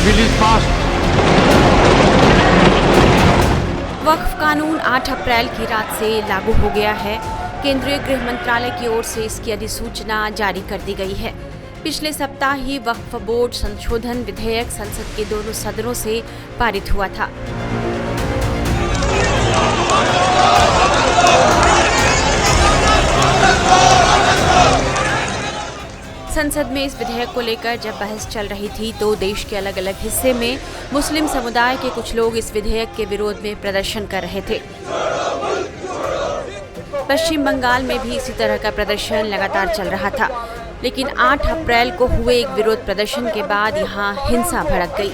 bill is passed. वक्फ कानून 8 अप्रैल की रात से लागू हो गया है। केंद्रीय गृह मंत्रालय की ओर से इसकी अधिसूचना जारी कर दी गई है। पिछले सप्ताह ही वक्फ बोर्ड संशोधन विधेयक संसद के दोनों सदनों से पारित हुआ था। संसद में इस विधेयक को लेकर जब बहस चल रही थी तो देश के अलग अलग हिस्से में मुस्लिम समुदाय के कुछ लोग इस विधेयक के विरोध में प्रदर्शन कर रहे थे। पश्चिम बंगाल में भी इसी तरह का प्रदर्शन लगातार चल रहा था, लेकिन 8 अप्रैल को हुए एक विरोध प्रदर्शन के बाद यहां हिंसा भड़क गई।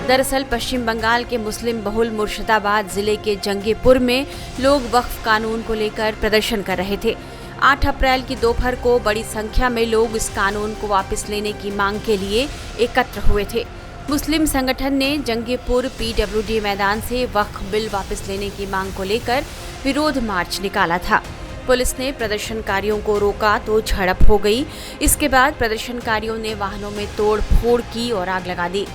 दरअसल पश्चिम बंगाल के मुस्लिम बहुल मुर्शिदाबाद जिले के जंगीपुर में लोग वक्फ कानून को लेकर प्रदर्शन कर रहे थे। 8 अप्रैल की दोपहर को बड़ी संख्या में लोग इस कानून को वापस लेने की मांग के लिए एकत्र हुए थे। मुस्लिम संगठन ने जंगीपुर PWD मैदान से वक्फ बिल वापस लेने की मांग को लेकर विरोध मार्च निकाला था। पुलिस ने प्रदर्शनकारियों को रोका तो झड़प हो गई। इसके बाद प्रदर्शनकारियों ने वाहनों में तोड़ फोड़ की और आग लगा दी।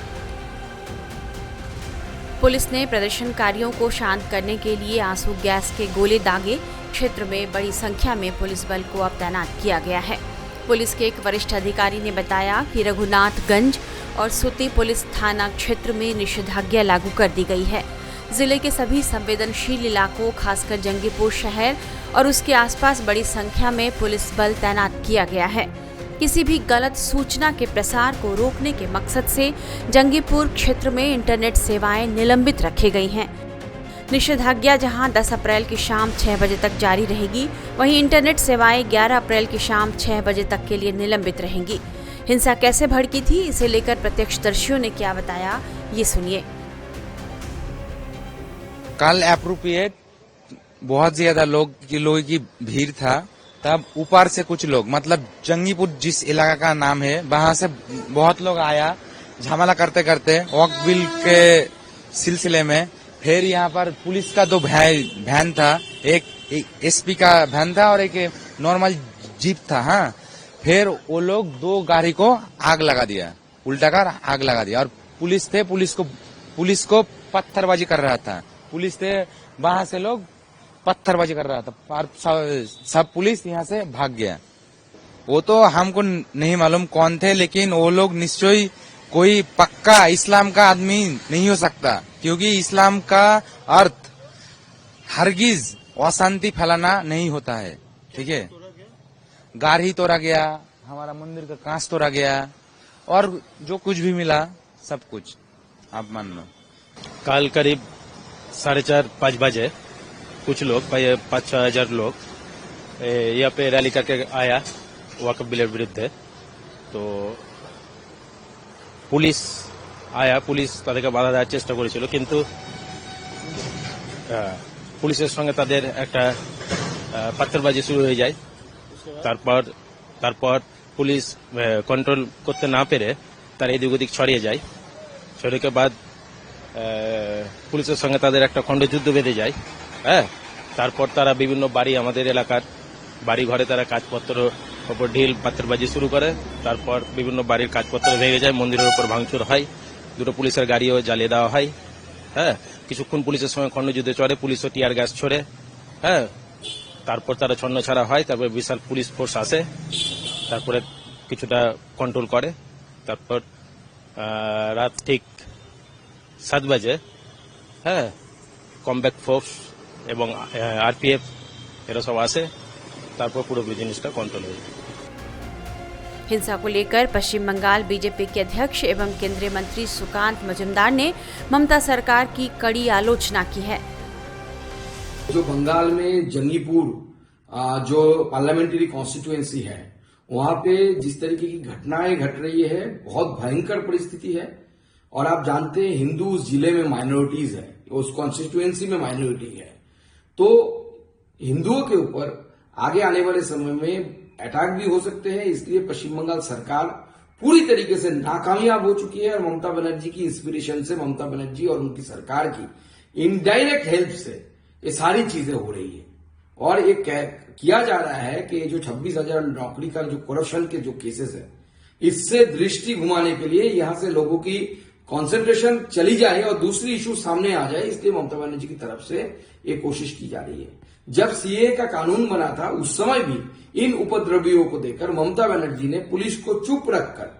पुलिस ने प्रदर्शनकारियों को शांत करने के लिए आंसू गैस के गोले दागे। क्षेत्र में बड़ी संख्या में पुलिस बल को अब तैनात किया गया है। पुलिस के एक वरिष्ठ अधिकारी ने बताया कि रघुनाथगंज और सुती पुलिस थाना क्षेत्र में निषेधाज्ञा लागू कर दी गई है। जिले के सभी संवेदनशील इलाकों, खासकर जंगीपुर शहर और उसके आसपास बड़ी संख्या में पुलिस बल तैनात किया गया है। किसी भी गलत सूचना के प्रसार को रोकने के मकसद से जंगीपुर क्षेत्र में इंटरनेट सेवाएं निलंबित रखी गई हैं। निषेधाज्ञा जहां 10 अप्रैल की शाम 6 बजे तक जारी रहेगी, वहीं इंटरनेट सेवाएं 11 अप्रैल की शाम 6 बजे तक के लिए निलंबित रहेंगी। हिंसा कैसे भड़की थी, इसे लेकर प्रत्यक्षदर्शियों ने क्या बताया, ये सुनिए। कल एप्रोप्रिएट बहुत ज्यादा लोगों की भीड़ था, तब ऊपर से कुछ लोग, मतलब जंगीपुर जिस इलाका का नाम है, वहां से बहुत लोग आया झमेला करते करते वक्फ बिल के सिलसिले में। फिर यहाँ पर पुलिस का 2 वैन था, एक SP का वैन था और एक नॉर्मल जीप था। हाँ, फिर वो लोग 2 गाड़ी को आग लगा दिया, उल्टा कर आग लगा दिया। और पुलिस को पत्थरबाजी कर रहा था। पुलिस थे, वहां से लोग पत्थरबाजी कर रहा था और सब पुलिस यहाँ से भाग गया। वो तो हमको नहीं मालूम कौन थे, लेकिन वो लोग निश्चय कोई पक्का इस्लाम का आदमी नहीं हो सकता, क्योंकि इस्लाम का अर्थ हरगिज अशांति फैलाना नहीं होता है। ठीक है, गाड़ी तोड़ा गया, हमारा मंदिर का कांच तोड़ा गया और जो कुछ भी मिला सब कुछ आप मान लो। कल करीब 4:30-5 बजे कुछ लोग 5-6 हजार लोग यहाँ पे रैली करके आया वक्फ बिल विरुद्ध। तो পুলিশ আয়া, পুলিশ তাদেরকে বাধা দেওয়ার চেষ্টা করেছিল, কিন্তু পুলিশের সঙ্গে তাদের একটা পাত্রবাজি শুরু হয়ে যায়। তারপর পুলিশ কন্ট্রোল করতে না পেরে তারা এদিক ওদিক ছড়িয়ে যায়। ছড়িয়ে বাদ পুলিশের সঙ্গে তাদের একটা খণ্ডযুদ্ধ বেঁধে যায়। হ্যাঁ, তারপর তারা বিভিন্ন বাড়ি, আমাদের এলাকার বাড়ি ঘরে তারা কাজপত্র ওপর ঢিল পাত্রবাজি শুরু করে। তারপর বিভিন্ন বাড়ির কাজপত্র ভেঙে যায়, মন্দিরের উপর ভাঙচুর হয়, 2টো পুলিশের গাড়িও জ্বালিয়ে দেওয়া হয়। হ্যাঁ, কিছুক্ষণ পুলিশের সঙ্গে খণ্ডযুদ্ধে চড়ে, পুলিশও টিয়ার গ্যাস ছোড়ে। হ্যাঁ, তারপর তারা ছন্নছাড়া হয়। তারপর বিশাল পুলিশ ফোর্স আসে, তারপরে কিছুটা কন্ট্রোল করে। তারপর রাত ঠিক 7 বাজে হ্যাঁ কমব্যাক ফোর্স এবং RPF এরা সব আসে, তারপর পুরো জিনিসটা কন্ট্রোল হয়ে যায়। हिंसा को लेकर पश्चिम बंगाल बीजेपी के अध्यक्ष एवं केंद्रीय मंत्री सुकांत मजुमदार ने ममता सरकार की कड़ी आलोचना की है। जो बंगाल में जंगीपुर जो पार्लियामेंट्री कॉन्स्टिट्यूएंसी है, वहां पे जिस तरीके की घटनाएं घट रही है, बहुत भयंकर परिस्थिति है। और आप जानते हैं हिंदू उस जिले में माइनॉरिटीज है, उस कॉन्स्टिट्यूएंसी में माइनॉरिटी है, तो हिंदुओं के ऊपर आगे आने वाले समय में अटैक भी हो सकते हैं। इसलिए पश्चिम बंगाल सरकार पूरी तरीके से नाकामयाब हो चुकी है और ममता बनर्जी की इंस्पिरेशन से, ममता बनर्जी और उनकी सरकार की इनडायरेक्ट हेल्प से ये सारी चीजें हो रही है। और ये किया जा रहा है कि जो 26,000 नौकरी का जो करप्शन के जो केसेस है, इससे दृष्टि घुमाने के लिए यहां से लोगों की कंसंट्रेशन चली जाए और दूसरी इशू सामने आ जाए, इसलिए ममता बनर्जी की तरफ से ये कोशिश की जा रही है। जब सीए का कानून बना था उस समय भी इन उपद्रवियों को देखकर ममता बनर्जी ने पुलिस को चुप रखकर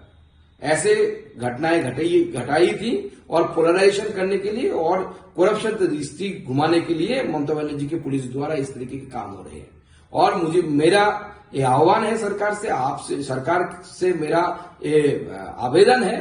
ऐसे घटनाएं घटाई थी और पोलराइजेशन करने के लिए और करप्शन की दृष्टि घुमाने के लिए ममता बनर्जी की पुलिस द्वारा इस तरीके के काम हो रहे हैं। और मेरा ये आह्वान है सरकार से मेरा आवेदन है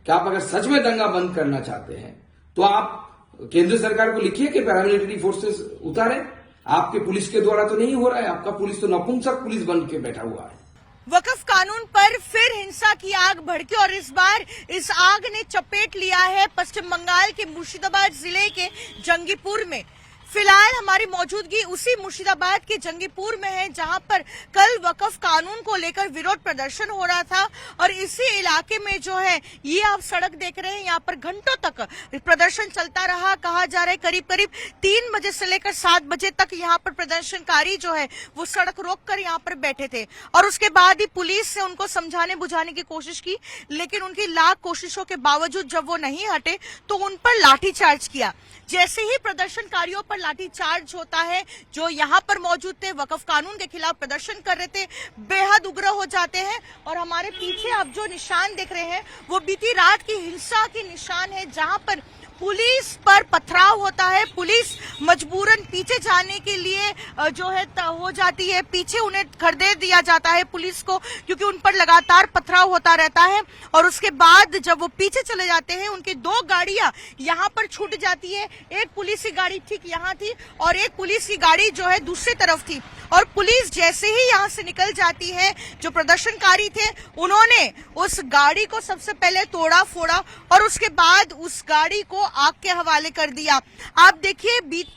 कि आप अगर सच में दंगा बंद करना चाहते हैं तो आप केंद्र सरकार को लिखिए कि पैरामिलिट्री फोर्सेस उतारें। आपके पुलिस के द्वारा तो नहीं हो रहा है, आपका पुलिस तो नपुंसक पुलिस बन के बैठा हुआ है। वक्फ कानून पर फिर हिंसा की आग भड़की और इस बार इस आग ने चपेट लिया है पश्चिम बंगाल के मुर्शिदाबाद जिले के जंगीपुर में। फिलहाल हमारी मौजूदगी उसी मुर्शिदाबाद के जंगीपुर में है जहां पर कल वक्फ कानून को लेकर विरोध प्रदर्शन हो रहा था और इसी इलाके में जो है ये आप सड़क देख रहे हैं, यहाँ पर घंटों तक प्रदर्शन चलता रहा। कहा जा रहा है करीब करीब 3 बजे से लेकर 7 बजे तक यहाँ पर प्रदर्शनकारी जो है वो सड़क रोककर यहाँ पर बैठे थे और उसके बाद ही पुलिस से उनको समझाने बुझाने की कोशिश की, लेकिन उनकी लाख कोशिशों के बावजूद जब वो नहीं हटे तो उन पर लाठीचार्ज किया। जैसे ही प्रदर्शनकारियों पर लाठीचार्ज होता है, जो यहाँ पर मौजूद थे वक्फ कानून के खिलाफ प्रदर्शन कर रहे थे, बेहद उग्र हो जाते हैं। और हमारे पीछे आप जो निशान देख रहे हैं वो बीती रात की हिंसा के निशान है जहां पर पुलिस पर पथराव होता है। पुलिस मजबूरन पीछे जाने के लिए जो है हो जाती है, पीछे उन्हें खदेड़ दिया जाता है पुलिस को, क्योंकि उन पर लगातार पथराव होता रहता है। और उसके बाद जब वो पीछे चले जाते हैं उनकी 2 गाड़ियां यहाँ पर छूट जाती है। एक पुलिस की गाड़ी ठीक यहाँ थी और एक पुलिस की गाड़ी जो है दूसरी तरफ थी। और पुलिस जैसे ही यहाँ से निकल जाती है, जो प्रदर्शनकारी थे उन्होंने उस गाड़ी को सबसे पहले तोड़ा फोड़ा और उसके बाद उस गाड़ी को आग के हवाले कर दिया। आप देखिए बीते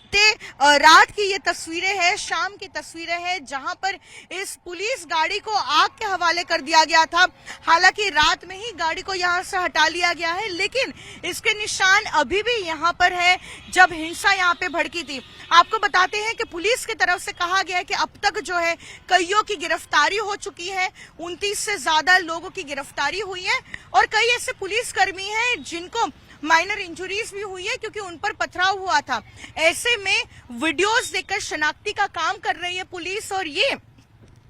रात की ये तस्वीरें हैं, शाम की तस्वीरें हैं जहां पर इस पुलिस गाड़ी को आग के हवाले कर दिया गया था। हालांकि रात में ही गाड़ी को यहां से हटा लिया गया है, लेकिन इसके निशान अभी भी यहां पर है जब हिंसा यहां पे भड़की थी। आपको बताते हैं कि पुलिस की तरफ से कहा गया है कि अब तक जो है कईयों की गिरफ्तारी हो चुकी है, 29 से ज्यादा लोगों की गिरफ्तारी हुई है और कई ऐसे पुलिसकर्मी हैं जिनको माइनर इंजुरीज भी हुई है क्योंकि उन पर पथराव हुआ था। ऐसे में वीडियोस देखकर शनाख्ती का काम कर रही है पुलिस और ये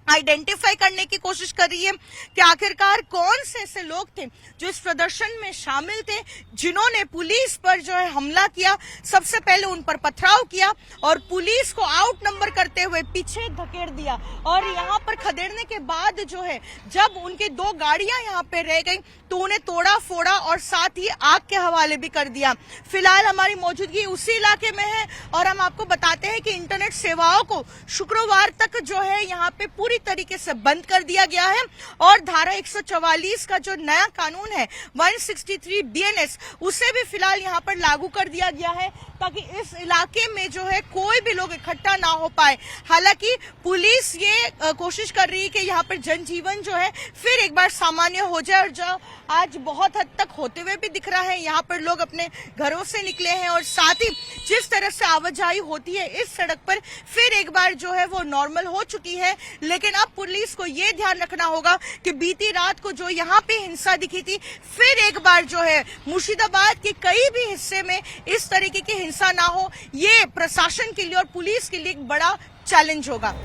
आइडेंटिफाई करने की कोशिश कर रही है कि आखिरकार कौन से ऐसे लोग थे जो इस प्रदर्शन में शामिल थे, जिन्होंने पुलिस पर जो है हमला किया। सबसे पहले उन पर पथराव किया और पुलिस को आउट नंबर करते हुए पीछे धकेल दिया और यहाँ पर खदेड़ने के बाद जो है जब उनकी 2 गाड़ियां यहाँ पे रह गई तो उन्हें तोड़ा फोड़ा और साथ ही आग के हवाले भी कर दिया। फिलहाल हमारी मौजूदगी उसी इलाके में है और हम आपको बताते हैं कि इंटरनेट सेवाओं को शुक्रवार तक जो है यहाँ पे पूरी तरीके से बंद कर दिया गया है और धारा 144 का जो नया कानून है 163 BNS उसे भी फिलहाल यहाँ पर लागू कर दिया गया है ताकि इस इलाके में जो है कोई भी लोग इकट्ठा ना हो पाए। हालांकि पुलिस ये कोशिश कर रही है कि यहाँ पर जनजीवन जो है फिर एक बार सामान्य हो जाए और जो आज बहुत हद तक होते हुए भी दिख रहा है। यहाँ पर लोग अपने घरों से निकले हैं और साथ ही जिस तरह से आवाजाही होती है इस सड़क पर फिर एक बार जो है वो नॉर्मल हो चुकी है। लेकिन अब पुलिस को ये ध्यान रखना होगा कि बीती रात को जो यहाँ पे हिंसा दिखी थी फिर एक बार जो है मुर्शिदाबाद के कई भी हिस्से में इस तरीके की हिंसा ना हो। ये प्रशासन के लिए और पुलिस के लिए एक बड़ा चैलेंज होगा।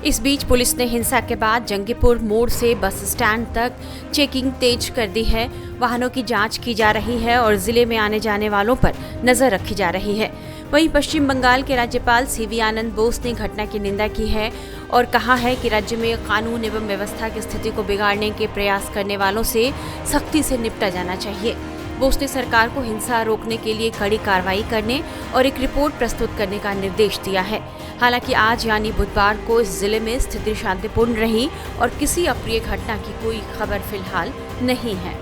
इस बीच पुलिस ने हिंसा के बाद जंगीपुर मोड़ से बस स्टैंड तक चेकिंग तेज कर दी है। वाहनों की जांच की जा रही है और जिले में आने जाने वालों पर नजर रखी जा रही है। वहीं पश्चिम बंगाल के राज्यपाल सीवी आनंद बोस ने घटना की निंदा की है और कहा है कि राज्य में कानून एवं व्यवस्था की स्थिति को बिगाड़ने के प्रयास करने वालों से सख्ती से निपटा जाना चाहिए। बोस ने सरकार को हिंसा रोकने के लिए कड़ी कार्रवाई करने और एक रिपोर्ट प्रस्तुत करने का निर्देश दिया है। हालांकि आज यानी बुधवार को इस जिले में स्थिति शांतिपूर्ण रही और किसी अप्रिय घटना की कोई खबर फिलहाल नहीं है।